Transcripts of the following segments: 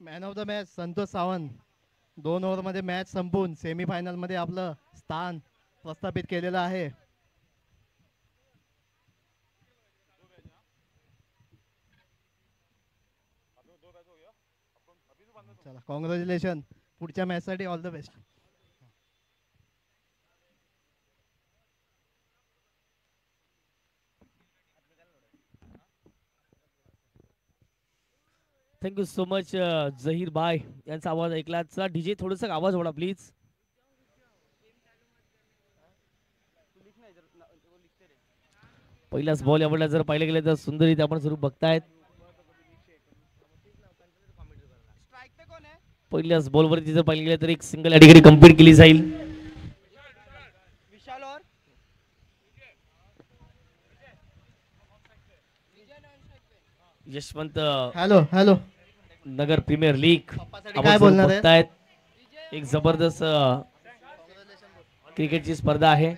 Man of the match Santosh Sawant. 2 ओव्हरमध्ये match संपून सेमीफायनलमध्ये आपलं स्थान प्रस्थापित केलेलं आहे. चला कॉंग्रॅच्युलेशन. पुढच्या मॅचसाठी all the best. Thank you so much Zaheer बाय यांचा आवाज ऐकला. चला डीजे थोडंसं आवाज वाढा प्लीज. पहिलाच बॉल यावेळेला जर पाहिलं गेलं तर सुंदर आपण स्वरूप बघतायत. पहिल्याच बॉलवरती जर पाहिलं गेलं तर एक सिंगल या ठिकाणी कम्प्लीट केली जाईल. Yashwant hello hello. Nagar premier league काय आपण बोलणार आहे? बघतायत. एक जबरदस्त क्रिकेटची स्पर्धा आहे.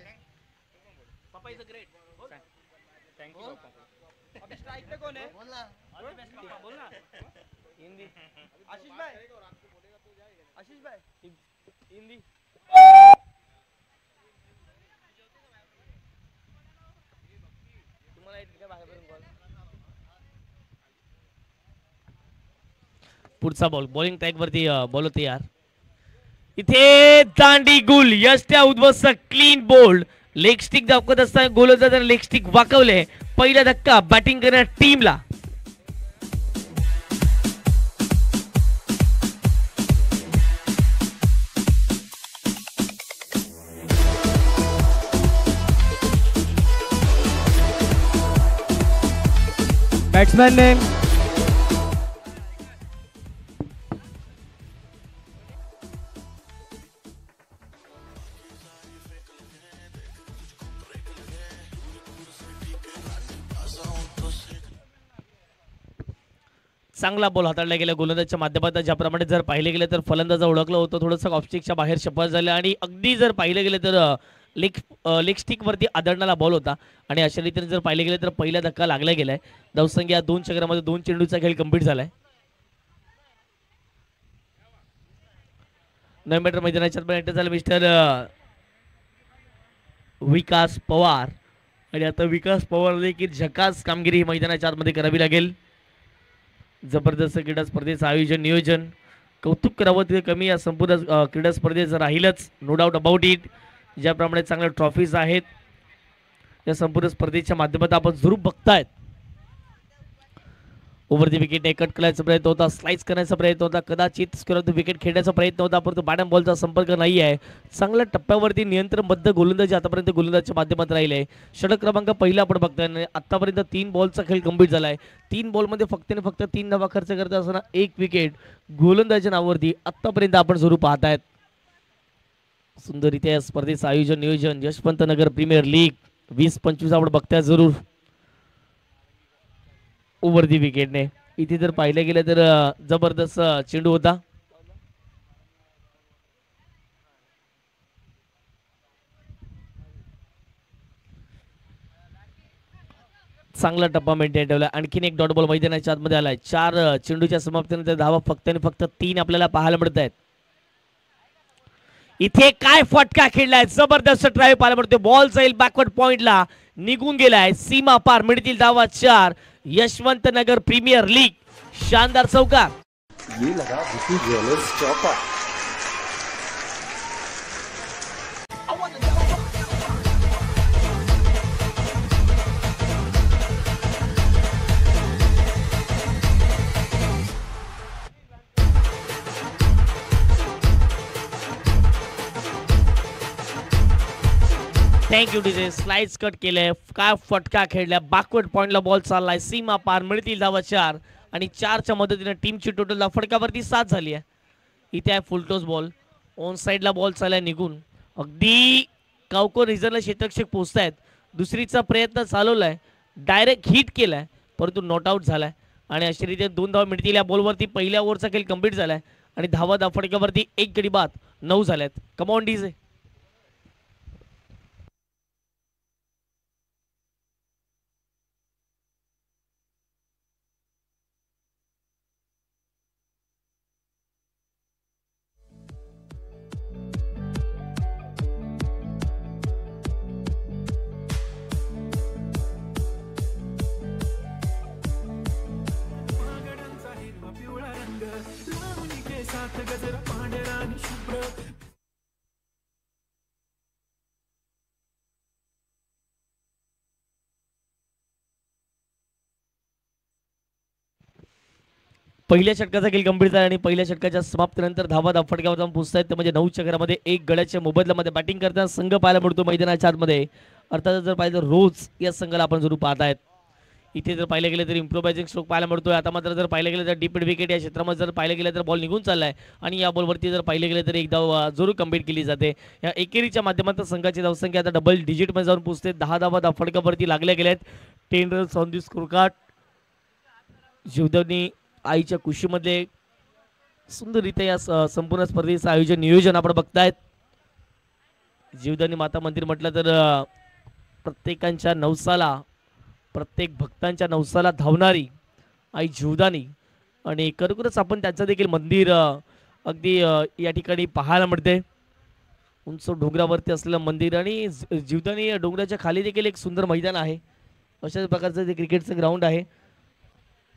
पुढचा बॉल बॉलिंग ट्रॅक वरती बॉल होते यार. इथे दांडी गुल यश त्या उद्ध्वस्त क्लीन बोल्ड लेग स्टिक दाखवत असताना गोलंदाज लेग स्टिक वाकवले. पहिला धक्का बॅटिंग करणाऱ्या टीमला. बॅट्समॅन नेम चांगला बॉल हाताळला गेला गोलंदाजच्या माध्यमातून. ज्याप्रमाणे जर पाहिले गेले तर फलंदाज ओळखलं होतं थोडंसं ऑफस्टिकच्या बाहेर शपथ झालं आणि अगदी जर पाहिले गेले तर लेग स्टिक वरती आदळणारा बॉल होता आणि अशा रीतीने जर पाहिले गेले तर पहिला धक्का लागला गेलाय. धावसंख्या 2 चक्रामध्ये 2 चेंडूचा खेळ कंप्लीट झालाय. 9 मीटर मैदानाच्या एंटर झालं मिस्टर विकास पवार आणि आता विकास पवार देखील झकास कामगिरी मैदानाच्या आतमध्ये करावी लागेल. जबरदस्त क्रीडा स्पर्धेचं आयोजन नियोजन कौतुक करावं ते कमी या संपूर्ण क्रीडा स्पर्धेचं राहीलच. No doubt about it. ज्याप्रमाणे चांगल्या ट्रॉफीज आहेत या संपूर्ण स्पर्धेच्या माध्यमातून आपण जरूर बघतायत. ओव्हर दी विकेट कट करायचा प्रयत्न होता. स्लाइस करण्याचा प्रयत्न होता. कदाचित विकेट खेळण्याचा प्रयत्न होता परंतु बॅटम बॉलचा संपर्क नाही आहे. चांगल्या टप्प्यावरती नियंत्रणबद्ध गोलंदाजी आतापर्यंत गोलंदाजच्या माध्यमात राहिले आहे. षटक क्रमांक पहिला आपण बघताय. आतापर्यंत 3 बॉलचा खेळ कंप्लीट झालाय. 3 बॉलमध्ये फक्त आणि फक्त 3 धावा खर्च करत असताना 1 विकेट गोलंदाजच्या नावावरती आतापर्यंत आपण जरूर पाहतायत. सुंदररित्या स्पर्धेचं आयोजन नियोजन यशवंत नगर प्रीमियर लीग 20-25 आपण बघताय जरूर. ओव्हर दी विकेटने इथे जर पाहिलं गेलं तर जबरदस्त चेंडू होता. चांगला टप्पा मेंटेन ठेवला. आणखीन एक डॉट बॉल मैदानाच्या आतमध्ये आलाय. 4 चेंडूच्या समाप्तीनंतर धावा फक्त आणि फक्त 3 आपल्याला पाहायला मिळत आहेत. इथे काय फटका खेळलाय. जबरदस्त ड्राईव्ह पाहायला मिळतो. बॉल जाईल बॅकवर्ड पॉइंटला निघून गेलाय. सीमा पार मिळतील धावा 4. यशवंत नगर प्रीमियर लीग शानदार चौकार. ये लगा विकी ज्वेलर्स चौका. Thank you DJ. स्लाइस कट केले. काय फटका खेळला. बॅकवर्ड पॉइंटला बॉल चाललाय. सीमा पार मिळतील धावा 4 आणि 4च्या मदतीने टीमची टोटल धाव फटकावरती 7 झाली आहे. इथे आहे फुलटॉस बॉल. ऑन साइडला बॉल चाललाय निघून. अगदी कावको रिझनला क्षेत्ररक्षक पोहोचतायत. दुसरीचा प्रयत्न चालवलाय. डायरेक्ट हिट केलाय परंतु नॉट आउट झालाय आणि अशा रीतीने 2 धावा मिळतील या बॉलवरती. पहिल्या ओव्हरचा खेळ कंप्लीट झालाय आणि धावा फटक्यावरती 1 गडी बाद 9 झाल्यात. Come on DJ. पहिल्या षटकाचा खेळ गंभीर झाला आणि पहिल्या षटकाच्या समाप्तीनंतर धावा फटक्यावर जाऊन पोहोचतायत ते म्हणजे 9 चक्रामध्ये 1 गड्याच्या मोबदल्यामध्ये बॅटिंग करताना संघ पाहायला मिळतो मैदानाच्या आतमध्ये. अर्थात जर पाहिलं तर रोज या संघाला आपण जरूर पाहतायत. इथे जर पाहिलं गेलं तर इम्प्रोवायझिंग स्ट्रोक पाहायला मिळतोय. आता मात्र जर पाहिलं गेलं तर डीप विकेट या क्षेत्रामध्ये जर पाहिलं गेलं तर बॉल निघून चाललाय आणि या बॉलवरती जर पाहिलं गेलं तर एक धाव जरूर कंप्लीट केली जाते. या एकेरीच्या माध्यमातून संघाची धावसंख्या आता डबल डिजिटमध्ये जाऊन पोहोचते. 10 धावा फटकावरती लागल्या गेल्यात. 10 runs on the score card. Jivdani आईच्या कुशीमध्ये सुंदररित्या या संपूर्ण स्पर्धेचं आयोजन नियोजन आपण बघतायत. जीवदानी माता मंदिर म्हटलं तर प्रत्येकांच्या नवसाला प्रत्येक भक्तांच्या नवसाला धावणारी आई जीवदानी आणि खरोखरच आपण त्याचं देखील मंदिर अगदी या ठिकाणी पाहायला मिळते. उंच डोंगरावरती असलेलं मंदिर आणि जीवदानी डोंगराच्या खाली देखील एक सुंदर मैदान आहे. अशाच प्रकारचं ते क्रिकेटचं ग्राउंड आहे.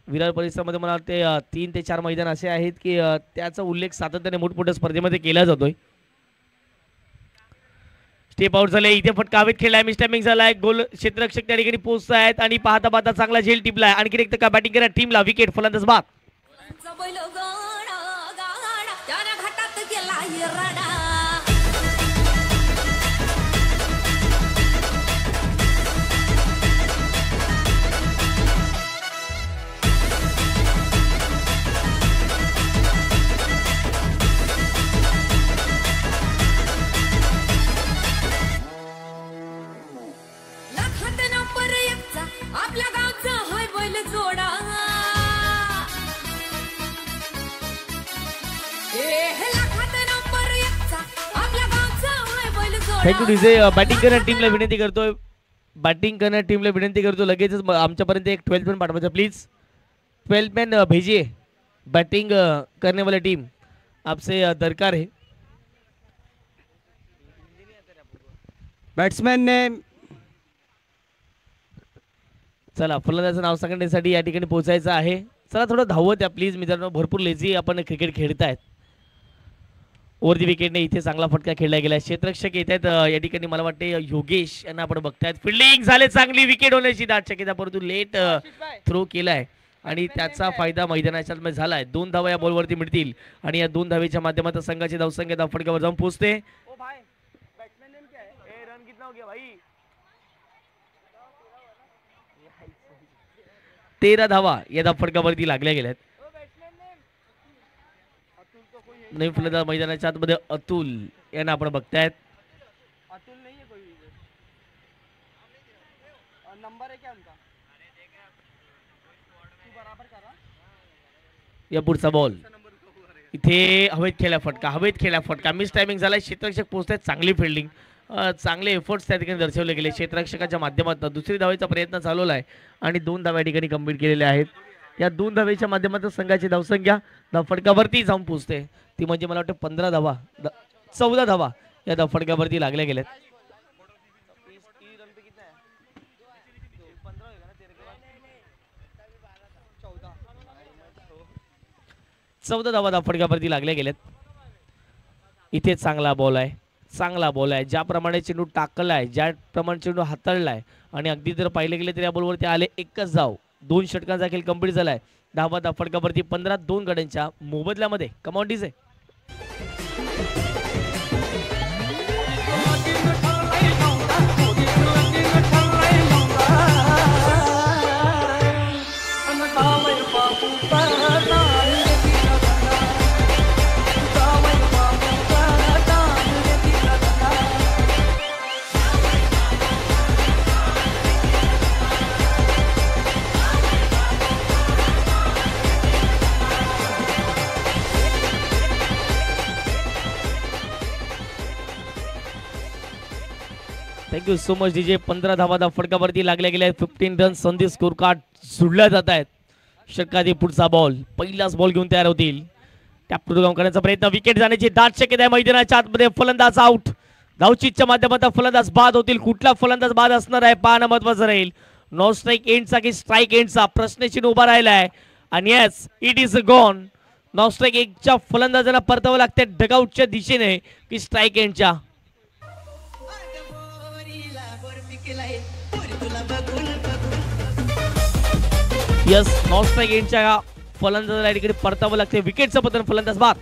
विरार परिसरामध्ये मला वाटते 3 ते 4 मैदान असे आहेत की त्याचा उल्लेख सातत्याने मोठमोठ्या स्पर्धेमध्ये केला जातोय. स्टेप आउट झाले. इथे फटका हवेत खेळलाय. मिस्टॅमिंग झालाय. गोल क्षेत्ररक्षक त्या ठिकाणी पोहोचत आहेत आणि पाहता पाहता चांगला झेल टिपलाय. आणखी एक का बॅटिंग करा टीमला विकेट फलंदाज बाद. Thank you DJ. बॅटिंग करणाऱ्या टीमला विनंती करतोय लगेचच आमच्यापर्यंत एक 12 मॅन पाठवायचं प्लीज. 12 मॅन भेजिए बैटिंग करने वाली टीम आपसे दरकार है. Batsman name. चला फलंदाजाचं नाव सांगण्यासाठी या ठिकाणी पोहोचायचं आहे. चला थोडं धावत या प्लीज मित्रांनो. भरपूर लेझी आपण क्रिकेट खेळतायत. ओव्हर दी विकेटने इथे चांगला फटका खेळला गेला. क्षेत्ररक्षक येत आहेत या ठिकाणी मला वाटते योगेश यांना आपण बघतायत. फिल्डिंग झाले. चांगली विकेट होण्याची दाट शक्यता परंतु लेट थ्रो केलाय आणि त्याचा फायदा मैदानाच्या मध्ये झालाय. 2 धावा या बॉलवरती मिळतील आणि या 2 धावेच्या माध्यमातून संघाची धावसंख्या फटक्यावर जाऊन पोहोचते. 13 धावा या फटकावरती लागल्या गेल्यात. नवीन फलंदाज मैदानाच्या आतमध्ये अतुल यांना आपण बघतायत. या पुढचा बॉल इथे हवेत खेळला फटका मिस टायमिंग झाला. क्षेत्ररक्षक पोहोचतात. चांगली फिल्डिंग चांगले एफर्ट्स त्या ठिकाणी दर्शवले गेले. क्षेत्ररक्षकाच्या माध्यमातून दुसरी धावेचा प्रयत्न चालवला आहे आणि 2 धावा या ठिकाणी कंप्लीट केलेल्या आहेत. या 2 धावेच्या माध्यमातून संघाची धावसंख्या फटकावरती जाऊन पोहोचते. ती म्हणजे मला वाटतं 15 धावा 14 धावा या फटकावरती लागल्या गेल्यात. 14 धावा फटकावरती लागल्या गेल्यात. इथे चांगला बॉल आहे. ज्याप्रमाणे चेंडू टाकलाय ज्याप्रमाणे चेंडू हाताळलाय आणि अगदी जर पाहिले गेले तर या बॉलवरती आले एकच धाव. 2 षटकांचा खेळ कंप्लीट झालाय. धावा फटकावरती 15 2 गड्यांच्या मोबदल्यामध्ये. Come on DJ. Thank you so much DJ. 15 धावा फटकावरती लागल्या गेल्या. 15 runs on the score card जुळल्या जात आहेत. षटकातील पुढचा बॉल पहिलाच बॉल घेऊन तयार होतील. टॅपटूगाम करण्याचा प्रयत्न. विकेट जाण्याची दाट शक्यता आहे मैदानाच्या आतमध्ये. फलंदाज आउट. धावचीच्या माध्यमातून फलंदाज बाद होतील. कुठला फलंदाज बाद असणार आहे पाहणं महत्वाचं राहील. नो स्ट्राईक एंडचा की स्ट्राईक एंडचा प्रश्नचिन्ह उभा राहिला आहे आणि यस इट इज गॉन. नॉस्ट्राईक एकच्या फलंदाजांना परतावं लागते डगआउटच्या दिशेने की स्ट्राईक एंडच्या. यस, नॉस्ट्राईक एंडच्या फलंदाजाला इकडे परतावं लागते. विकेटचं पतन, फलंदाज बाद.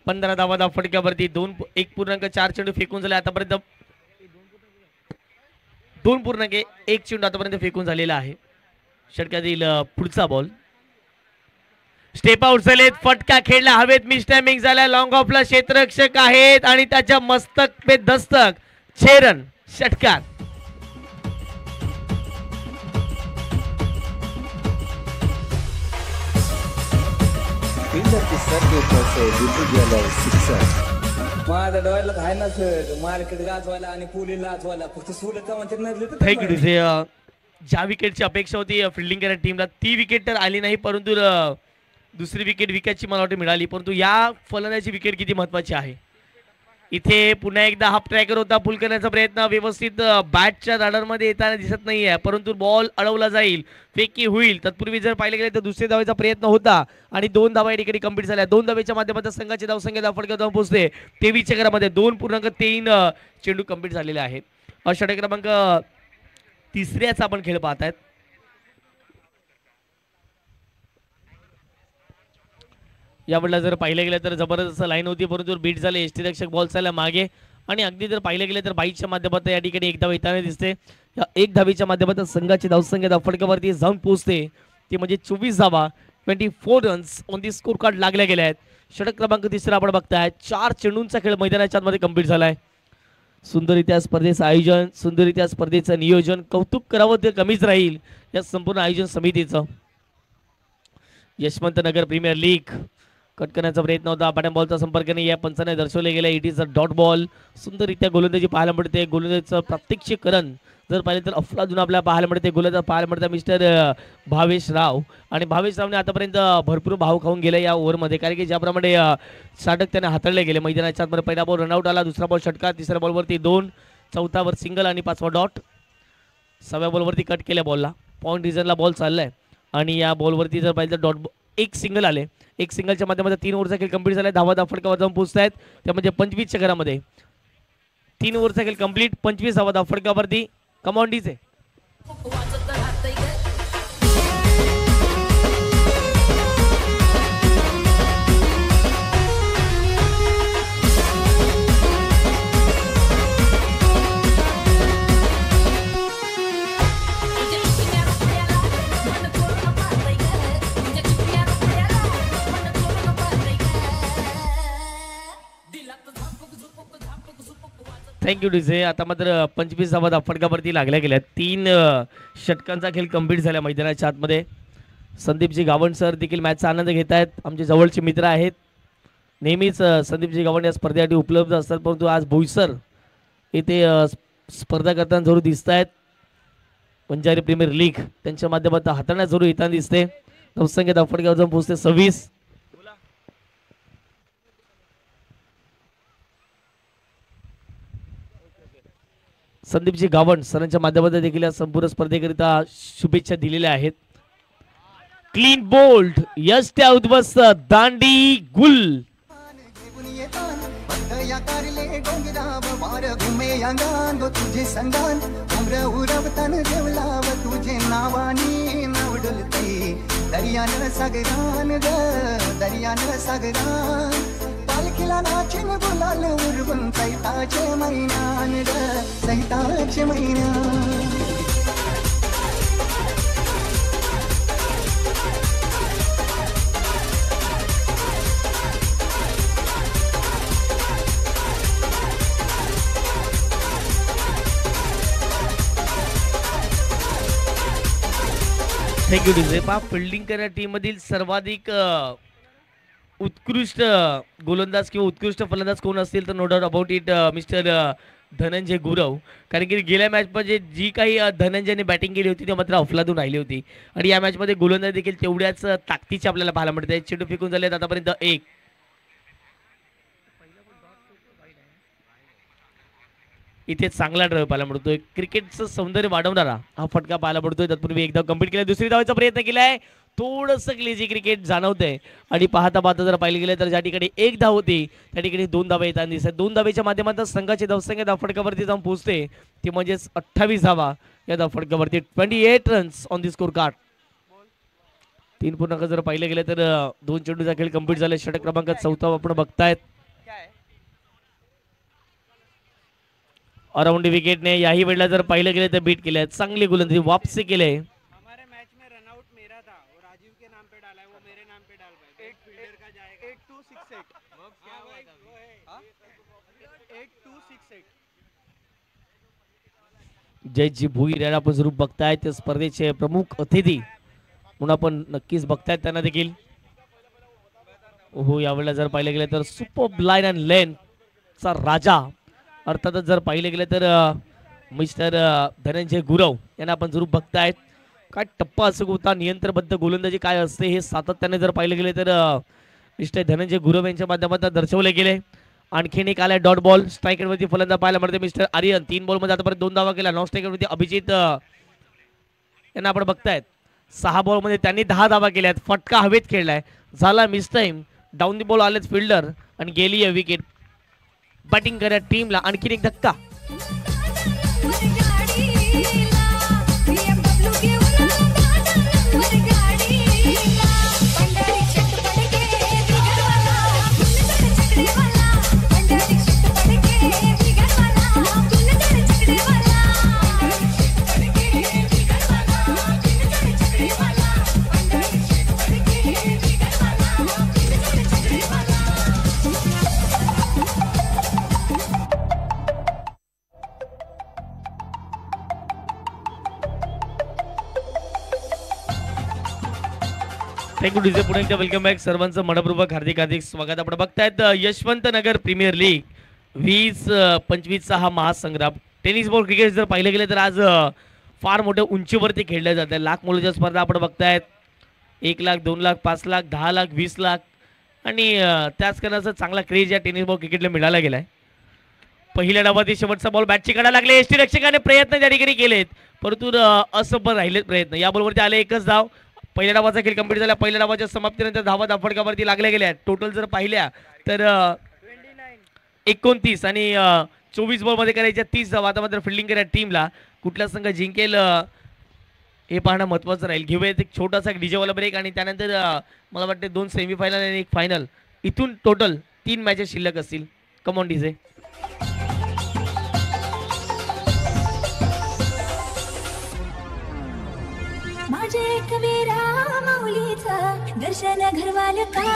पंधरा धावा फटक्यावरती 1.4 चेंडू फेकून झाले आतापर्यंत. 2.1 चेंडू आतापर्यंत फेकून झालेला आहे. षटकातील पुढचा बॉल स्टेप आउट झालेत. फटका खेळला हवेत, मिस टायमिंग झाला. लॉंग ऑफला क्षेत्ररक्षक आहेत आणि त्याच्या मस्तक पे दस्तक. 6 रन षटकार. फील्डर के सर के ऊपर से बिल्कुल गेला सिक्सर. माझ्या डोळ्याला काय नसत मार्केट गाजवायला आणि पुली लाजवायला फक्त सुलता म्हणते नजले. Thank you. ज्या विकेटची अपेक्षा होती फिल्डिंग करणाऱ्या टीमला ती विकेट तर आली नाही, परंतु दुसरी विकेट विकेटची मला वाटते मिळाली. परंतु या फलंदाजी विकेट किती महत्वाची आहे. इथे पुन्हा एकदा हाफ ट्रॅकर होता, पुल करण्याचा प्रयत्न व्यवस्थित बॅटच्या दाडांमध्ये येताना दिसत नाहीये, परंतु बॉल अडवला जाईल, फेकी होईल. तत्पूर्वी जर पाहिले गेले तर दुसऱ्या धावेचा प्रयत्न होता आणि 2 धावा या ठिकाणी कंप्लीट झाल्या. 2 धावेच्या माध्यमातून संघाची धावसंख्या फटका जाऊन पोहोचते 23 चक्रामध्ये. 2.3 चेंडू कंप्लीट झालेले आहेत. षटक क्रमांक 3ऱ्याचा आपण खेळ पाहत आहेत. यावेळेला जर पाहिलं गेलं तर जबरदस्त लाईन होती, परंतु बीट झाले. एसटी रक्षक बॉल चालला मागे आणि अगदी जर पाहिलं गेलं तर 22च्या माध्यमातून या ठिकाणी 1 धाव येताना दिसते. या 1 धावेच्या माध्यमातून संघाची धावसंख्या फटकावरती जाऊन पोहोचते, ती म्हणजे 24 धावा. 24 runs on the score card लागल्या गेल्या आहेत. षटक क्रमांक 3 आपण बघताय. 4 चेंडूंचा खेळ मैदानाच्या आतमध्ये कंप्लीट झालाय. सुंदररित्या स्पर्धेचं आयोजन, सुंदररित्या स्पर्धेचं नियोजन, कौतुक करावं ते कमीच राहील या संपूर्ण आयोजन समितीचं. यशवंत नगर प्रीमियर लीग कट करण्याचा प्रयत्न होता, बॅटन बॉलचा संपर्क नाही. या पंचाने दर्शवले गेले it is a dot ball. सुंदररित्या गोलंदाजी पाहायला मिळते. गोलंदाजीचं प्रात्यक्षिकरण जर पाहिलं तर अफलातून आपल्याला पाहायला मिळते. गोलंदाज पाहायला मिळतात मिस्टर भावेश राव, आणि भावेश रावने आतापर्यंत भरपूर भाव खाऊन गेले या ओव्हरमध्ये, कारण की ज्याप्रमाणे षटक त्याने हाताळले गेले मैदानाच्या आतमध्ये. पहिला बॉल रनआउट आला, दुसरा बॉल षटकार, तिसऱ्या बॉलवरती 2, चौथावर सिंगल आणि 5वा डॉट. 6व्या बॉलवरती कट केल्या बॉलला. पॉईंट रिझनला बॉल चाललाय आणि या बॉलवरती जर पाहिलं तर डॉट 1 सिंगल आले. 1 सिंगलच्या माध्यमातून 3 ओव्हरचा खेळ कंप्लीट झाला. धावा फटकावर जाऊन पोहोचतायत, त्यामध्ये 25 चक्रामध्ये 3 ओव्हरचा खेळ कंप्लीट. 25 धावा फटकावरती. Come on DJ. Thank you DJ. आता मात्र 25 धावा फटकावरती लागल्या गेल्या. 3 षटकांचा खेळ कंप्लीट झाला मैदानाच्या आतमध्ये. संदीपजी गावंड सर देखील मॅचचा आनंद घेत आहेत. आमचे जवळचे मित्र आहेत, नेहमीच संदीपजी गावंड या स्पर्धेसाठी उपलब्ध असतात, परंतु आज भोईसर येथे स्पर्धा करताना जरूर दिसत आहेत. पंजाबी प्रीमियर लीग त्यांच्या माध्यमातून हाताळण्यात जरूर येताना दिसते. धावसंख्या धावफटक्यावर जाऊन पोहोचते 26. संदीपजी गावंड सरांच्या माध्यमातून देखील या संपूर्ण स्पर्धेकरिता शुभेच्छा दिलेल्या आहेत. क्लीन बोल्ड यश त्या उद्ध्वस्त दांडी गुल. तुझे संगान उम्र उरवतान देवलाव तुझे नावानी नवडलते दर्यान सागरान ग दर्यान सागरान पालखी अखिला नाचिन गुलाल उरवून चैताचे महिन्यान ग चैताचे महिन्यान थँक्यू डीजे पा. फिल्डिंग करणाऱ्या टीम मधील सर्वाधिक उत्कृष्ट गोलंदाज किंवा उत्कृष्ट फलंदाज कोण असतील तर no doubt about it mister Dhananjay Gurav. कारण की गेल्या मॅचमध्ये जी काही धनंजयने बॅटिंग केली होती ती मात्र अफलातून राहिली होती आणि या मॅचमध्ये गोलंदाज देखील तेवढ्याच ताकदीचे आपल्याला पाहायला मिळते. चेंडू फेकून झाले आतापर्यंत एक. इथे चांगला ड्राइव्ह पाहायला मिळतोय. क्रिकेटचं सौंदर्य वाढवणारा हा फटका पाहायला पडतोय. तत्पूर्वी एकदा कंप्लीट केला, दुसरी धावाचा प्रयत्न केलाय. थोडंसं क्लेजी क्रिकेट जाणवतंय आणि पाहता पाहता जर पाहिलं गेलं तर ज्या ठिकाणी एक धाव होती त्या ठिकाणी 2 धावा येताना दिसतात. 2 धावेच्या माध्यमातून संघाची धावसंख्या धावफटकावरती जाऊन पोहोचते ती म्हणजेच 28 धावा या धावफटकावरती. 28 runs on the score card. 3 पूर्णांक जर पाहिलं गेलं तर 2 चेंडूचा खेळ कंप्लीट झाले. षटक क्रमांक 4 आपण बघतायत. अराउंड विकेटने याही वेळेला जर पाहिलं गेलं तर बीट केलंय. चांगली गोलंदाजी वापसी केले. जयजी भोईर यांना आपण जरूर बघतायत. ते स्पर्धेचे प्रमुख अतिथी म्हणून आपण नक्कीच बघतायत त्यांना देखील. हो यावेळेला जर पाहिलं गेलं तर सुपर लाईन अँड लेन चा राजा अर्थातच जर पाहिलं गेलं तर मिस्टर धनंजय गुरव यांना आपण जरूर बघतायत. काय टप्पा असं होता, नियंत्रणबद्ध गोलंदाजी काय असते हे सातत्याने जर पाहिलं गेले तर मिस्टर धनंजय गुरव यांच्या माध्यमातून दर्शवले गेले. आणखीन एक आलाय डॉट बॉल. स्ट्रायकरवरती फलंदाज पाहायला मिळते मिस्टर आर्यन. 3 बॉलमध्ये आतापर्यंत 2 धावा केला. नॉन स्ट्रायकरवरती अभिजित यांना आपण बघतायत. 6 बॉलमध्ये त्यांनी 10 धावा केल्यात. फटका हवेत खेळलाय, झाला miss time. Down the ball आलेच फिल्डर आणि गेली आहे विकेट. बॅटिंग करणाऱ्या टीमला आणखीन एक धक्का. Thank you DJ. पुन्हा एकदा वेलकम बॅक. सर्वांचं मनपूर्वक हार्दिक हार्दिक स्वागत. आपण बघतायत यशवंत नगर प्रीमियर लीग 20-25 हा महासंग्राम. टेनिस बॉल क्रिकेट जर पाहिलं गेलं तर आज फार मोठ्या उंचीवरती खेळल्या जात आहे. लाख मुलाच्या स्पर्धा आपण बघतायत. 1 लाख, 2 लाख, 5 लाख, 10 लाख, 20 लाख आणि त्याच कारणाचा चांगला क्रेज या टेनिस बॉल क्रिकेटला मिळाला गेलाय. पहिल्या डावातील शेवटचा बॉल बॅटची काढायला लागले. एसटी रक्षकाने प्रयत्न त्या ठिकाणी केलेत परंतु असफल राहिलेत प्रयत्न. या बॉलवरती आले एकच धाव. पहिल्या डावाचा खेळ कंप्लीट झाला. पहिल्या डावाच्या समाप्तीनंतर धावा धावफटकावरती लागल्या गेल्या. टोटल जर पाहिल्या तर 29 आणि 24 बॉलमध्ये करायच्या 30 धावा. आता मात्र फिल्डिंग करणाऱ्या टीमला कुठला संघ जिंकेल हे पाहणं महत्त्वाचं राहील. घेऊयात एक छोटासा डीजेवाला ब्रेक आणि त्यानंतर मला वाटते 2 सेमीफायनल आणि 1 फायनल. इथून टोटल 3 मॅचेस शिल्लक असतील. Come on DJ. माझे कवीरा माऊलीचा दर्शन घरवाल का.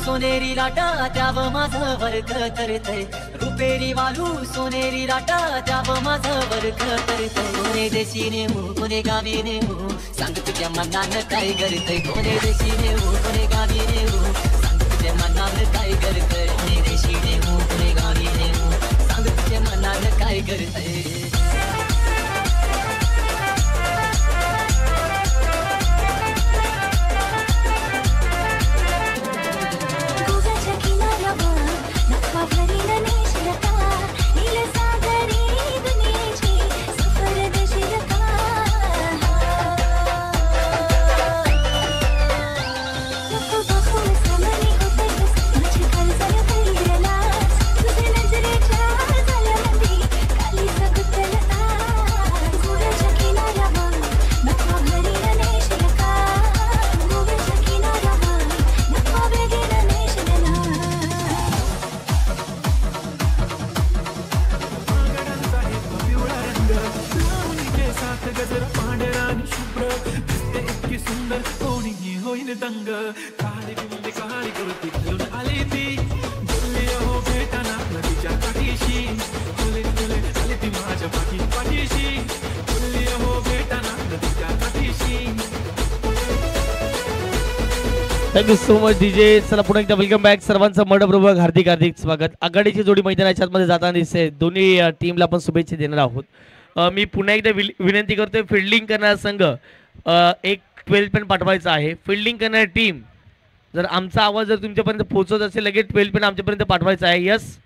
सोनेरी लाटा त्याव माझं वर्क करतय. रुपेरी वालू सोनेरी लाटा त्याव माझं वर्क करतय. कोणे देशी नेऊ कोणे गावी नेऊ सांग तुझ्या मनानं काय करतय. कोणे देशी नेऊ कोणे गावी नेऊ सांग तुझ्या मनानं काय करतय. कोणे देशी नेऊ कोणे गावी नेऊ सांग तुझ्या मनानं काय करतय. Thank you so much DJ. चला पुन्हा एकदा वेलकम बॅक. सर्वांचं मनपूर्वक हार्दिक हार्दिक स्वागत. आघाडीची जोडी मैदानाच्या आतमध्ये जाताना दिसते. दोन्ही टीमला आपण शुभेच्छा देणार आहोत. मी पुन्हा एकदा विनंती करतोय, फिल्डिंग करणारा संघ एक 12 पेन पाठवायचा आहे. फिल्डिंग करणारी टीम जर आमचा आवाज जर तुमच्यापर्यंत पोहोचत असेल लगेच 12 पेन आमच्यापर्यंत पाठवायचा आहे. यस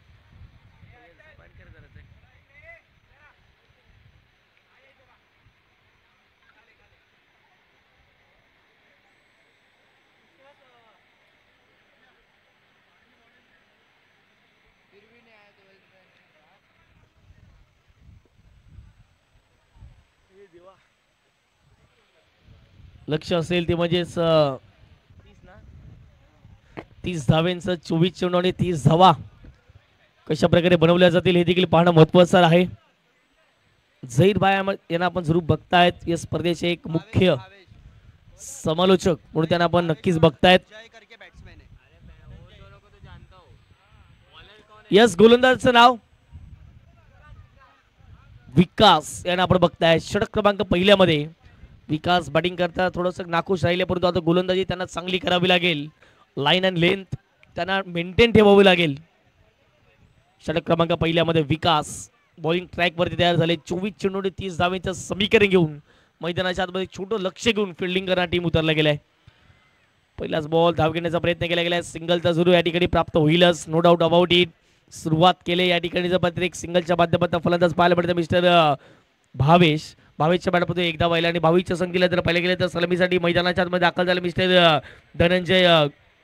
लक्ष असेल ते म्हणजेच 30 धावेंचं 24 चेंडू आणि 30 धावा कशा प्रकारे बनवल्या जातील हे देखील पाहणं महत्त्वाचं आहे. झहीर भाई यांना आपण जरूर बघतायत. या स्पर्धेचे एक मुख्य समालोचक म्हणून त्यांना आपण नक्कीच बघतायत. यस गोलंदाजचं नाव विकास यांना आपण बघताय. षटक क्रमांक पहिल्यामध्ये विकास बॅटिंग करता थोडंसं नाखुश राहिले, परंतु आता गोलंदाजी त्यांना चांगली करावी लागेल. लाईन अँड लेंथ त्यांना मेंटेन ठेवावी लागेल. षटक क्रमांक पहिल्यामध्ये विकास बॉलिंग ट्रॅकवरती तयार झाले. 24 चेंडू 30 धावेचं समीकरण घेऊन मैदानाच्या आतमध्ये छोटं लक्ष घेऊन फिल्डिंग करणारा टीम उतरला गेलाय. पहिलाच बॉल धाव घेण्याचा प्रयत्न केला गेलाय. सिंगलचा जरूर या ठिकाणी प्राप्त होईलच, नो डाऊट अबाउट इट. सुरुवात केली या ठिकाणी जर एक सिंगलच्या माध्यमातून फलंदाज पाहायला मिळतं मिस्टर भावेशच्या बॅटमध्ये एकदा पाहिला आणि भावेशच्या संख्येला जर पाहिलं गेलं तर सलामीसाठी मैदानाच्या आतमध्ये दाखल झाले मिस्टर धनंजय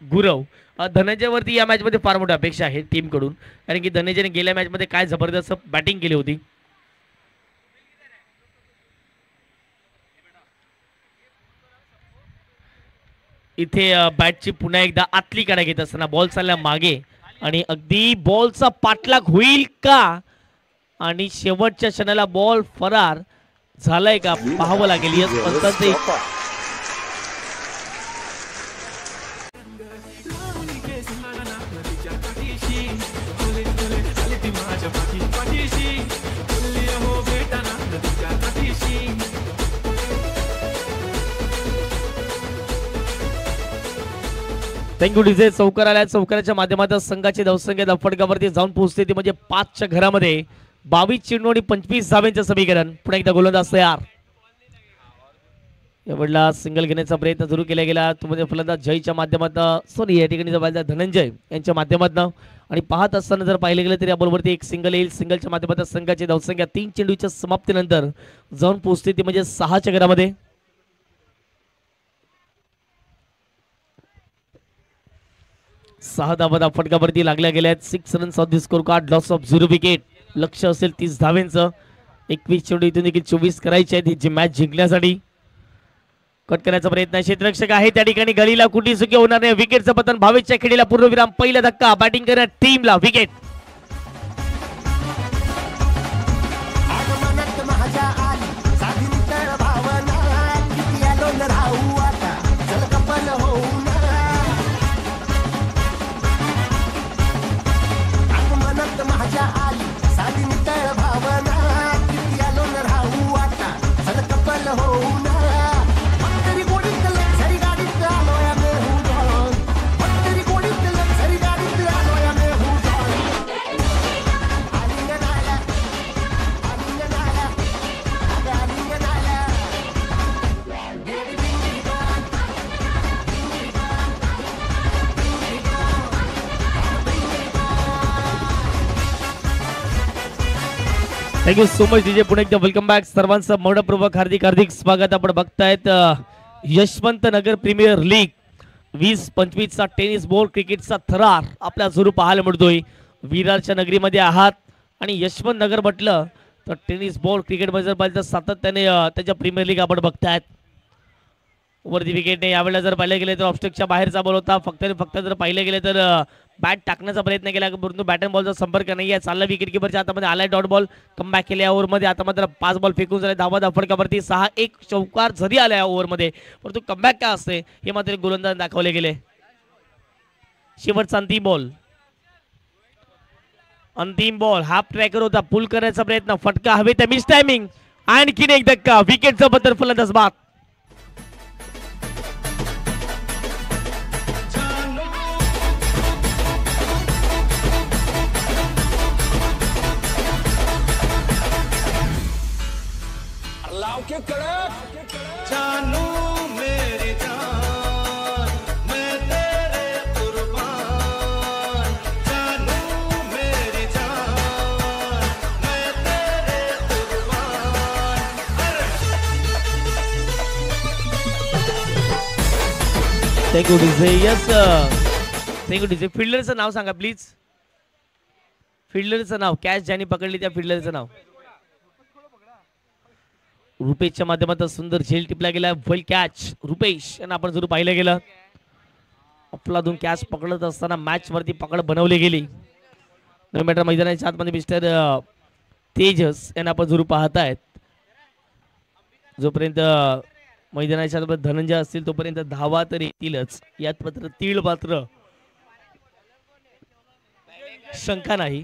गुरव. धनंजयवरती या मॅचमध्ये फार मोठी अपेक्षा आहे टीमकडून, कारण की धनंजयने गेल्या मॅचमध्ये काय जबरदस्त बॅटिंग केली होती. इथे बॅटची पुन्हा एकदा आतली काढा घेत असताना बॉल चालला मागे आणि अगदी बॉलचा पाठलाग होईल का आणि शेवटच्या क्षणाला बॉल फरार झालाय का पाहावं लागेल. यस पंचांचे थँक्यू डीजे. चौकार आल्या. चौकाराच्या माध्यमातून संघाची धावसंख्या फटकावरती जाऊन पोहोचते ती म्हणजे 5च्या घरामध्ये 22 चेंडू आणि 25 धावेंचं समीकरण. पुन्हा एकदा गोलंदाज तयार. यावेळेला सिंगल घेण्याचा प्रयत्न सुरू केला गेला तो म्हणजे फलंदाज जयच्या माध्यमातून या ठिकाणी धनंजय यांच्या माध्यमातून. आणि पाहत असताना जर पाहिलं गेलं तर या बॉलवरती एक सिंगल येईल. सिंगलच्या माध्यमातून संघाची धावसंख्या 3 चेंडूच्या समाप्तीनंतर जाऊन पोहोचते ती म्हणजे 6च्या घरामध्ये. सहा धावा फटकावरती लागल्या गेल्या आहेत. 6 runs off the score card, loss of 0 wicket. लक्ष असेल 30 धावेंचं. 21 चेंडू इथून देखील 24 करायचे आहेत ही मॅच जिंकण्यासाठी. कट करण्याचा प्रयत्न क्षेत्ररक्षक आहे त्या ठिकाणी. गलीला कुठे चुकी होणार नाही. विकेटचं पतन. भावेशच्या खेळीला पूर्वविराम. पहिला धक्का बॅटिंग करणाऱ्या टीमला wicket. Thank you so much DJ. पुन्हा एकदा वेलकम बॅक. सर्वांचं मनपूर्वक हार्दिक हार्दिक स्वागत. आपण बघतायत यशवंत नगर प्रीमियर लीग 20-25चा टेनिस बॉल क्रिकेटचा थरार आपल्या जरूर पाहायला मिळतोय. विरारच्या नगरीमध्ये आहात आणि यशवंत नगर म्हटलं तर टेनिस बॉल क्रिकेटमध्ये जर पाहिलं तर सातत्याने त्याच्या प्रीमियर लीग आपण बघतायत. वरती विकेटने यावेळेला जर पाहिलं गेले तर ऑफस्टॅकच्या बाहेरचा बॉल होता. फक्त जर पाहिलं गेले तर बॅट टाकण्याचा प्रयत्न केला परंतु बॅट अँड बॉलचा संपर्क नाही आहे. चालला विकेट किपरच्या हातामध्ये आलाय डॉट बॉल. कमबॅक केल्या ओव्हरमध्ये. आता मात्र 5 बॉल फेकून झाले. धावा फटकावरती 6-1 चौकार जरी आल्या ओव्हरमध्ये परंतु कमबॅक काय असते हे मात्र गोलंदाज दाखवले गेले. शेवटचा अंतिम बॉल हाफ ट्रॅकर होता, पुल करण्याचा प्रयत्न, फटका हवेत, मिस टायमिंग, आणखीन एक धक्का, विकेटचा बद्दल फलंदाज बाद. Thank you DJ. Yes thank you DJ. फिल्डरचं नाव सांगा प्लीज. फिल्डरचं नाव, कॅच ज्यांनी पकडली त्या फिल्डरचं नाव. रुपेशच्या माध्यमातून सुंदर झेल टिपला गेला, वेल कॅच रुपेश यांना आपण जरूर पाहिलं गेलं. अफलातून कॅच पकडत असताना मॅच वरती पकड बनवली गेली. 9 मीटर मैदानाच्या आतमध्ये मिस्टर तेजस यांना आपण जरूर पाहतायत. जोपर्यंत मैदानाच्या आतमध्ये धनंजय असतील तोपर्यंत धावा तर येतीलच, यात मात्र तीळ मात्र शंका नाही.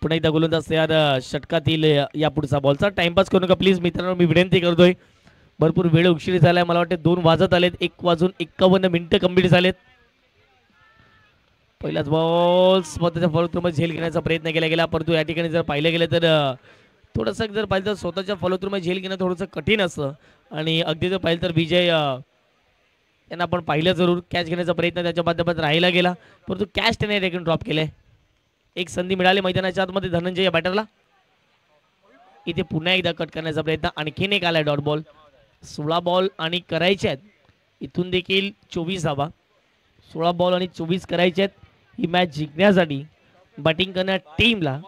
पुन्हा एकदा गोलंदाज तयार षटकातील या पुढचा बॉलचा. टाइमपास करू नका प्लीज मित्रांनो, मी विनंती करतोय. भरपूर वेळ उशिरा झालाय, मला वाटतं 2 वाजत आलेत, 1:51 कम्प्लीट झालेत. पहिलाच बॉल स्वतःच्या फॉलोथ्रूमध्ये झेल घेण्याचा प्रयत्न केला गेला, परंतु या ठिकाणी जर पाहिलं गेलं तर थोडंसं जर पाहिलं तर स्वतःच्या फॉलोथ्रूमध्ये झेल घेणं थोडंसं कठीण असतं. आणि अगदी जर पाहिलं तर विजय यांना आपण पाहिलं जरूर, कॅच घेण्याचा प्रयत्न त्याच्या माध्यमातून राहिला गेला, परंतु कॅच त्याने रेकॉर्ड ड्रॉप केलंय. एक संधी मिळाली मैदानाच्या आतमध्ये धनंजय या बॅटरला. इथे पुन्हा एकदा कट करण्याचा प्रयत्न, आणखीन एक आलाय डॉट बॉल. 16 बॉल आणि करायचे आहेत इथून देखील 24 धावा. 16 बॉल आणि 24 करायचे आहेत ही मॅच जिंकण्यासाठी बॅटिंग करण्या टीमला.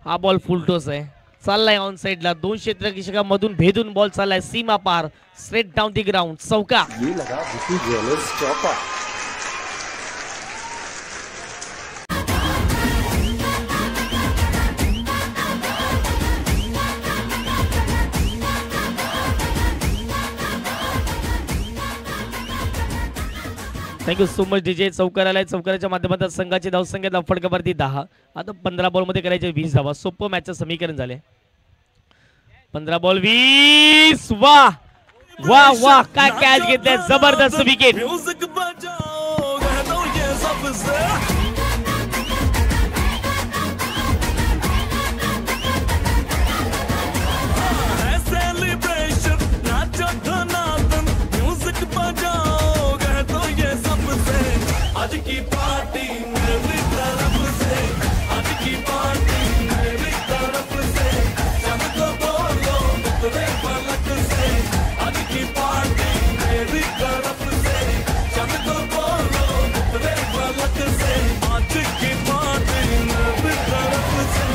हा बॉल फुलटोस आहे, चाललाय ऑन साइडला, 2 क्षेत्ररक्षकांमधून भेदून बॉल चाललाय सीमा पार, स्ट्रेट डाउन दी ग्राउंड, चौका. Thank you so much DJ. चौकार आलाय, चौकाराच्या माध्यमातून संघाची धावसंख्या फटकावरती 10. आता 15 बॉल मध्ये करायचे 20 धावा. सोपं मॅचचं समीकरण झाले. 15 बॉल 20. वा वा वा, काय कॅच घेतलाय, जबरदस्त विकेट. आज की पार्टी मेरी तरफ से, आज की पार्टी मेरी तरफ से, सबको बोलो मुतरे पलक से, आज की पार्टी मेरी तरफ से, सबको बोलो मुतरे पलक से, आज की पार्टी मेरी तरफ से.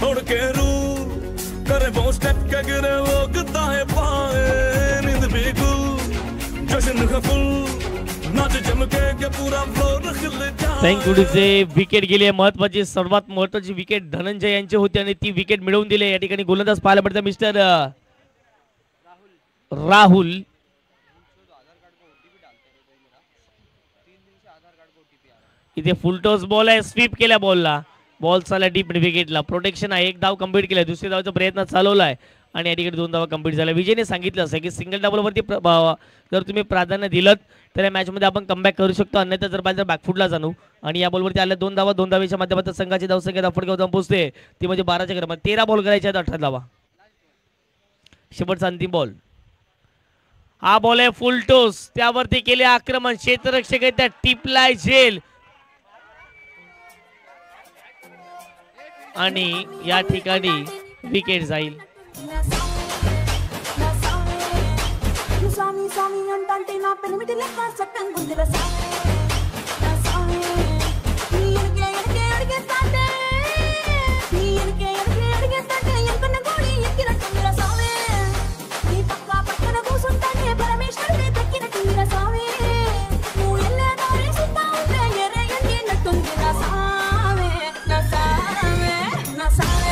तोड़ के रू करे वो स्टेप के गिरे वो गद्दा है पाए, नींद भी गुल जश्न का फुल नाच जम के पूरा फ्लोर खिल जाए. Thank you DJ. विकेट गेली, महत्वाची सर्वात महत्वाची विकेट धनंजय यांची होती आणि ती विकेट मिळवून दिली. या ठिकाणी गोलंदाज पाहायला पडतं मिस्टर राहुल. इथे फुलटॉस बॉल आहे, स्वीप केल्या बॉलला, बॉल चालला डीप विकेटला, प्रोटेक्शन आहे, 1 धाव कंप्लीट केलाय, दुसरी धावाचा प्रयत्न चालवलाय आणि या ठिकाणी 2 धावा कंप्लीट झाल्या. विजयने सांगितलं असं की सिंगल डबलवरती जर तुम्ही प्राधान्य दिलं तर या मॅच मध्ये आपण कमबॅक करू शकतो, अन्यथा जर पाहिजे तर बॅकफुटला जाणू. आणि या बॉलवरती आल्या 2 धावा, 2 धावेच्या माध्यमातून संघाची धावसंख्या फटकावर जाऊन पोहोचते, ती म्हणजे 12च्या क्रमांक. 13 बॉल करायचे आहेत, 18 धावा. शेवटचा अंतिम बॉल. हा बॉल आहे फुलटोस, त्यावरती केले आक्रमण, क्षेत्ररक्षक आहे त्या टिपलाय झेल आणि या ठिकाणी विकेट जाईल. అంటే నా పెనిమిటి లెక్క చక్కం గుండెల సామే నా సామే నీ ఎనకే ఎనకే అడిగేస్తాంటే నీ ఎనకే ఎనకే అడిగేస్తాంటే ఎంకన్న గోడి ఎక్కినట్టుందిరా సామే నీ పక్కన కూసుంటానే పరమేశ్వరుడే దక్కినట్టుందిరా సామే నువ్వు ఎల్లే దారి సుత్తా ఉంటే ఎర్ర ఎండినట్టుందిరా సామే నా సామే నా సామే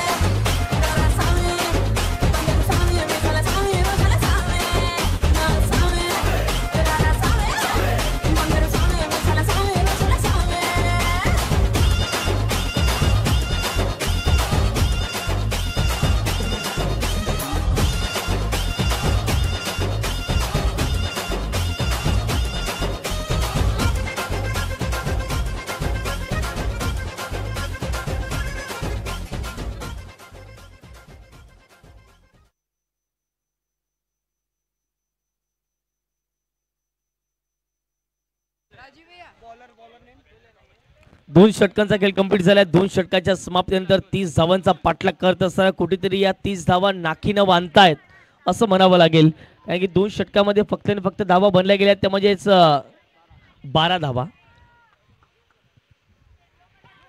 दोन षटकांचा खेळ कंप्लीट झालाय. दोन षटकाच्या समाप्तीनंतर 30 धावांचा पाठलाग करत असताना कुठेतरी या 30 धावा नाकीनं बांधतायत असं म्हणावं लागेल. कारण की 2 षटकामध्ये फक्त आणि फक्त धावा बनल्या गेल्या त्या म्हणजेच 12 धावा.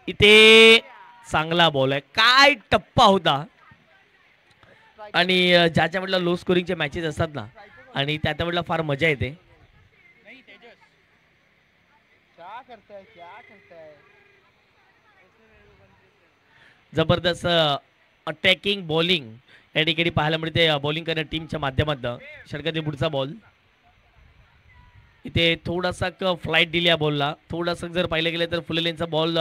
इथे चांगला बॉल आहे. काय टप्पा होता. आणि ज्याच्या म्हटलं लो स्कोरिंगचे मॅचेस असतात ना आणि त्या म्हटलं फार मजा येते. जबरदस्त अटॅकिंग बॉलिंग या ठिकाणी पाहायला मिळते बॉलिंग करणाऱ्या टीमच्या माध्यमातून. षटकातील पुढचा बॉल. इथे थोडासा फ्लाईट दिली या बॉलला. थोडासा जर पाहिलं गेलं तर फुलेलेंचा बॉल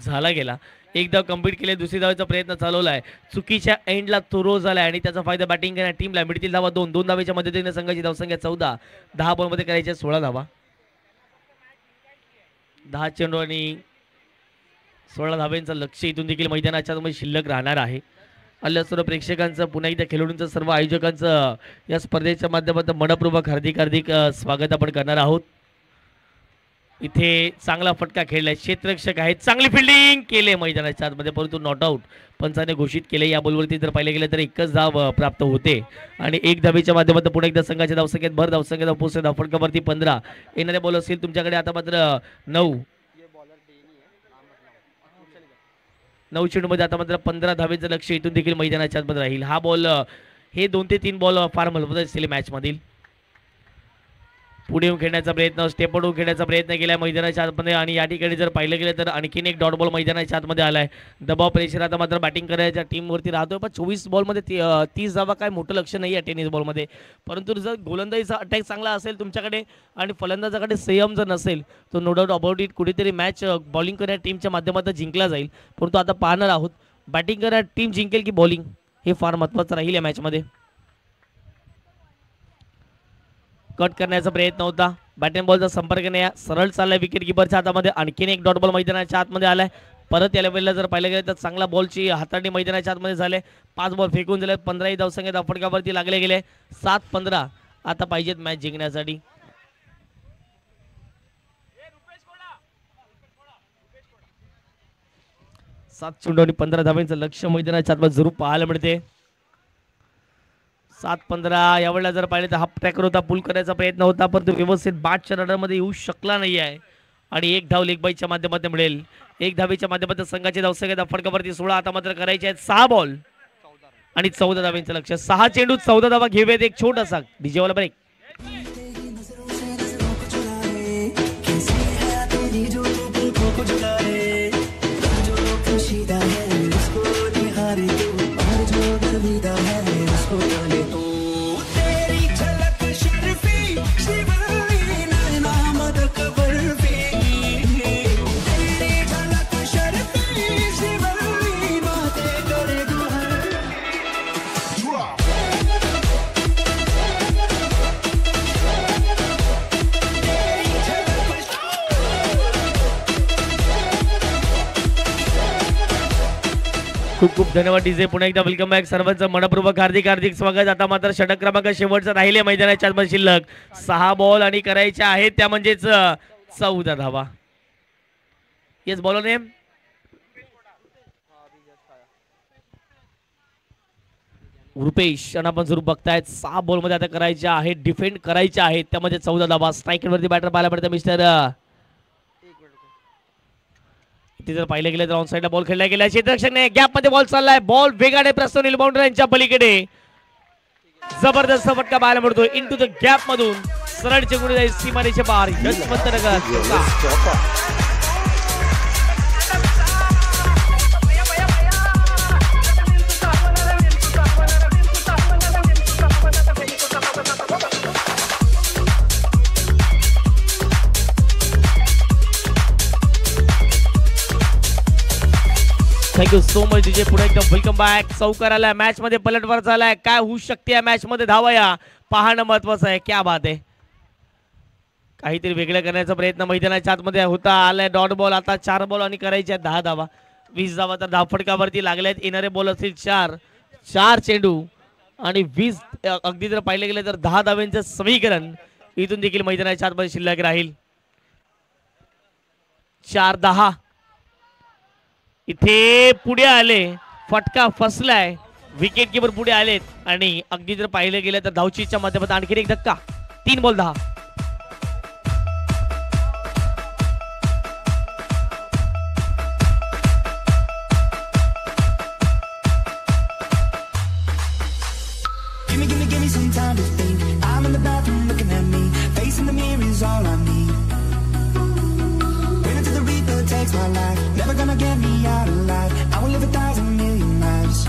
झाला गेला. एक धाव कंप्लीट केली. दुसरी धावाचा प्रयत्न चालवलाय. चुकीच्या एंडला तो रो झालाय आणि त्याचा फायदा बॅटिंग करणाऱ्या टीमला मिळतील धावा 2 धावेच्या मदतीने संघाची धावसंख्या 14. 10 बॉलमध्ये करायच्या 16 धावा. 10 चेंडू आणि 16 धाव्यांचं लक्ष इथून देखील मैदानाच्या मध्ये शिल्लक राहणार आहे. आल्या सर्व प्रेक्षकांचं पुन्हा एकदा खेळाडूंचं सर्व आयोजकांचं या स्पर्धेच्या माध्यमातून मनपूर्वक हार्दिक स्वागत आपण करणार आहोत. इथे चांगला फटका खेळलाय. क्षेत्ररक्षक आहेत. चांगली फिल्डिंग केले मैदानाच्या आतमध्ये परंतु नॉट आउट पंचाने घोषित केले. या बॉलवरती जर पाहिलं गेलं तर एकच धाव प्राप्त होते आणि 1 धावेच्या माध्यमातून पुन्हा एकदा संघाच्या धावसंख्येत भर. धावसंख्येत पोहोचले. धावफटकावरती 15. येणारे बॉल असतील तुमच्याकडे आता मात्र 9 चेंडूमध्ये आता मात्र 15 धावेचं लक्ष इथून देखील मैदानाच्या आतमध्ये राहील. हा बॉल हे 2 ते 3 बॉल फार महत्त्वाचे असतील मॅच मधील. पुढे येऊन खेळण्याचा प्रयत्न स्टेप आउट खेळण्याचा प्रयत्न केला मैदानाच्या आतमध्ये आणि या ठिकाणी जर पाहिलं गेलं तर आणखीन एक डॉट बॉल मैदानाच्या आतमध्ये आलाय. दबाव प्रेशर आता मात्र बॅटिंग करायच्या टीमवरती राहतोय. पण 24 बॉलमध्ये 30 धावा काय मोठं लक्ष नाही आहे टेनिस बॉलमध्ये. परंतु जर गोलंदाजीचा अटॅक चांगला असेल तुमच्याकडे आणि फलंदाजाकडे संयम जर नसेल तर नो डाऊट अबाउट इट कुठेतरी मॅच बॉलिंग करणाऱ्या टीमच्या माध्यमातून जिंकला जाईल. परंतु आता पाहणार आहोत बॅटिंग करणाऱ्या टीम जिंकेल की बॉलिंग हे फार महत्त्वाचं राहील या मॅचमध्ये. कट करण्याचा प्रयत्न होता. बॅटिंग बॉलचा संपर्क नाही. सरळ चाललाय विकेट किपरच्या हातामध्ये. आणखीन एक डॉट बॉल मैदानाच्या आतमध्ये आलाय. परत या लेवलला जर पाहिलं गेलं तर चांगला बॉलची हाताळणी मैदानाच्या आतमध्ये झाले. 5 बॉल फेकून दिले. 15 धावसंख्येत फटकावरती लागले गेले. 7-15 आता पाहिजेत मॅच जिंकण्यासाठी. सात चेंडू आणि 15 धावांचं लक्ष मैदानाच्या आतमध्ये जरूर पाहायला मिळते. 7-15 यावेळेला जर पाहिले तर हाफ ट्रॅकर होता. पुल करायचा प्रयत्न होता परंतु व्यवस्थित बाटच्या रडारमध्ये येऊ शकला नाही आहे आणि 1 धाव लेग बाईच्या माध्यमातून मिळेल. 1 धावेच्या माध्यमातून संघाची धावसंख्या फटकावरती 16 आता मात्र करायचे आहेत. 6 बॉल आणि 14 धावांचं लक्ष. 6 चेंडू 14 धावा घेऊयात. एक छोटासा डीजेवाला ब्रेक. खूप खूप धन्यवाद डीजे. पुन्हा एकदा वेलकम बॅक. सर्वांचं मनपूर्वक हार्दिक स्वागत. आता मात्र षटक क्रमांक शेवटचा राहिले मैदानाच्या आतमध्ये शिल्लक. 6 बॉल आणि करायच्या आहेत त्या म्हणजेच 14 धावा. येस बॉलर नेम रुपेश आणि आपण जरूर बघतायत 6 बॉलमध्ये आता करायचे आहेत, डिफेंड करायचे आहेत, त्यामध्ये 14 धावा. स्ट्राईक वरती बॅटर पाहायला पडतं मिस्टर. इथे जर पाहिलं गेलं तर ऑन साईडला बॉल खेळला गेला, क्षेत्ररक्षकने गॅप मध्ये बॉल चाललाय, बॉल वेगाने प्रस्तवनील बाउंड्रीच्या पलीकडे जबरदस्त फटका पाहायला मिळतो इनटू द गॅप मधून सरळ चेंगून जाईल सीमारेषे पार. Yashwantnagar thank you so much DJ. पुढे एकदम वेलकम बॅक. चौकार आलाय, मॅच मध्ये पलटवार झालाय. काय होऊ शकते या मॅच मध्ये धावा या पाहणं महत्वाचं आहे. क्या बात आहे. काहीतरी वेगळं करण्याचा प्रयत्न मैदानाच्या आतमध्ये होता. आलाय डॉट बॉल. आता 4 बॉल आणि करायचे 10 धावा. 20 धावा तर धावफटकावरती लागल्यात. येणारे बॉल असतील 4 चेंडू आणि 20 अगदी जर पाहिले गेले तर 10 धाव्यांचं समीकरण इथून देखील मैदानाच्या आतमध्ये शिल्लक राहील. 4-10 इथे पुढे आले, फटका फसलाय, विकेट कीपर पुढे आलेत आणि अगदी जर पाहिले गेले तर धावचीच्या माध्यमातून आणखी एक धक्का. 3 ball 10. Give me some time to think. I'm in the bathroom looking at me. Facing the mirror is all I need. Wait until the reaper takes my life. Never gonna get me out alive. I will live 1,000,000,000 lives.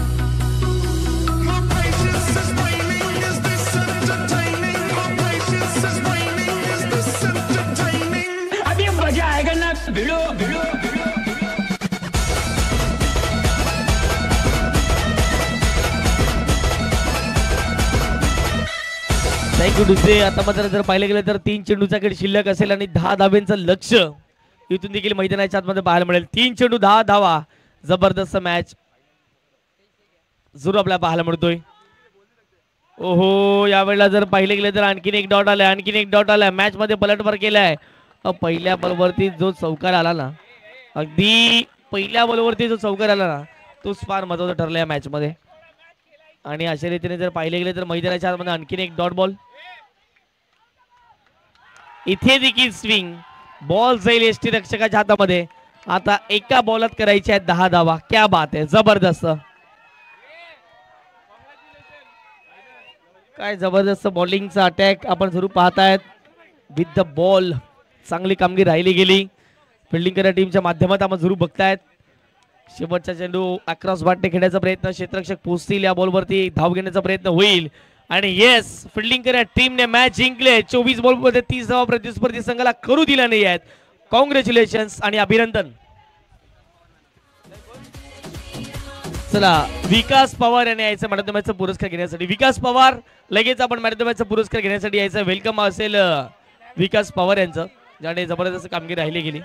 My patience is waning. Is this entertaining? My patience is waning. Is this entertaining? अभी मजा आएगा ना. भिड़ो भिड़ो भिड़ो. Thank you डुसे. आता मात्र जर पाहिलं गेलं तर 3 चेंडूचा खेळ शिल्लक असेल आणि 10 धाव्यांचं लक्ष इथून देखील मैदानाच्या आतमध्ये पाहायला मिळेल. 3 चेंडू 10 धावा. जबरदस्त मॅच जरूर आपल्याला पाहायला मिळतोय. ओहो, यावेळेला जर पाहिले गेले तर आणखीन एक डॉट आलाय, आणखीन एक डॉट आलाय. मॅच मध्ये पलटवार केलाय. पहिल्या बॉलवरती जो चौकार आला ना, अगदी पहिल्या बॉलवरती जो चौकार आला ना, तोच फार महत्वाचा ठरला या मॅच मध्ये. आणि अशा रीतीने जर पाहिले गेले तर मैदानाच्या आतमध्ये आणखीन एक डॉट बॉल. इथे देखील स्विंग बॉल जाईल एसटी रक्षकाच्या हातामध्ये. आता एका बॉलात करायचे आहेत 10 धावा. क्या बात आहे, जबरदस्त. काय जबरदस्त बॉलिंगचा अटॅक आपण जरूर पाहतायत. विथ द बॉल चांगली कामगिरी राहिली गेली फिल्डिंग करणाऱ्या टीमच्या माध्यमात आपण जरूर बघतायत. शेवटचा चेंडू अक्रॉस बॅटने खेळण्याचा प्रयत्न, क्षेत्ररक्षक पोहोचतील या बॉलवरती, धाव घेण्याचा प्रयत्न होईल आणि येस, फिल्डिंग करणाऱ्या टीमने मॅच जिंकले. 24 बॉलमध्ये 30 धावा प्रतिस्पर्धी संघाला करू दिल्या नाही आहेत. कॉंग्रॅच्युलेशन्स आणि अभिनंदन. चला, विकास पवार यांनी यायचं मॅन ऑफ द मॅचचा पुरस्कार घेण्यासाठी. विकास पवार लगेच आपण मॅन ऑफ द मॅचचा पुरस्कार घेण्यासाठी यायचं. वेलकम असेल विकास पवार यांचं, ज्याने जबरदस्त कामगिरी राहिली गेली.